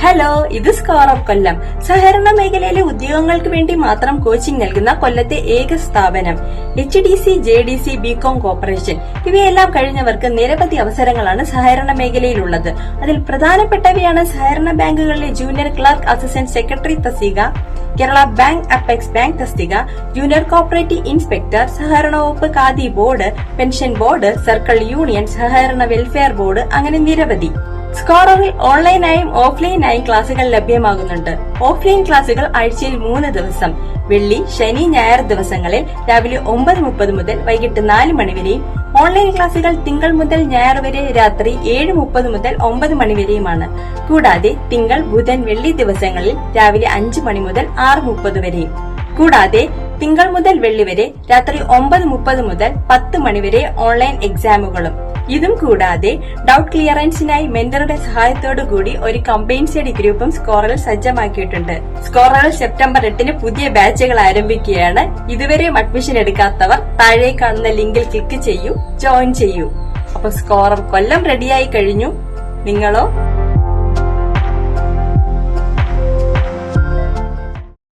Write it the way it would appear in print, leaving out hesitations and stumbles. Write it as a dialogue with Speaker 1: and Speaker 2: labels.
Speaker 1: Hello, ഇത് score of കൊല്ലം. സഹകരണ മേഖലയിലെ ഉദ്യോഗങ്ങൾക്ക് വേണ്ടി മാത്രം കോച്ചിംഗ് നൽകുന്ന കൊല്ലത്തെ ഏക സ്ഥാപനം. HDC, JDC, BCom കോർപ്പറേഷൻ ഇവയെല്ലാം കഴിഞ്ഞവർക്ക് നിരവധി അവസരങ്ങളാണ് സഹകരണ മേഖലയിലുള്ളത്. അതിൽ പ്രധാനപ്പെട്ടവയാണ് സഹകരണ ബാങ്കുകളിലെ ജൂനിയർ ക്ലർക്ക് അസിസ്റ്റന്റ് സെക്രട്ടറി തസ്തിക, കേരള ബാങ്ക് അപ്പെക്സ് ബാങ്ക് തസ്തിക, ജൂനിയർ കോപ്പറേറ്റീവ് ഇൻസ്പെക്ടർ, സഹകരണ വകുപ്പ് khadi board, pension board, circle union, സഹകരണ വെൽഫെയർ ബോർഡ്, അങ്ങനെ നിരവധി. സ്കോററിൽ ഓൺലൈനായും ഓഫ്ലൈനായും ക്ലാസുകൾ ലഭ്യമാകുന്നുണ്ട്. ഓഫ്ലൈൻ ക്ലാസുകൾ ആഴ്ചയിൽ 3 ദിവസം, വെള്ളി, ശനി, ഞായർ ദിവസങ്ങളിൽ രാവിലെ 9:30 മുതൽ വൈകിട്ട് 4 മണി വരെയും, ഓൺലൈൻ ക്ലാസുകൾ തിങ്കൾ മുതൽ ഞായർ വരെ രാത്രി 7:30 മുതൽ 9 മണി വരെയുമാണ്. കൂടാതെ തിങ്കൾ, ബുധൻ, വെള്ളി ദിവസങ്ങളിൽ രാവിലെ 5 മണി മുതൽ 6:30 വരെയും. കൂടാതെ തിങ്കൾ മുതൽ വെള്ളി വരെ രാത്രി 9:30 മുതൽ 10 മണി വരെ ഓൺലൈൻ എക്സാമുകളും. ഇതും കൂടാതെ ഡൌട്ട് ക്ലിയറൻസിനായി മെന്ററുടെ സഹായത്തോടുകൂടി ഒരു കമ്പൈൻ സ്റ്റഡി ഗ്രൂപ്പും സ്കോറൽ സജ്ജമാക്കിയിട്ടുണ്ട്. സ്കോറൽ സെപ്റ്റംബർ 8 പുതിയ ബാച്ചുകൾ ആരംഭിക്കുകയാണ്. ഇതുവരെയും അഡ്മിഷൻ എടുക്കാത്തവർ താഴെ കാണുന്ന ലിങ്കിൽ ക്ലിക്ക് ചെയ്യൂ, ജോയിൻ ചെയ്യൂ. അപ്പൊ സ്കോറർ കൊല്ലം റെഡിയായി കഴിഞ്ഞു. നിങ്ങളോ?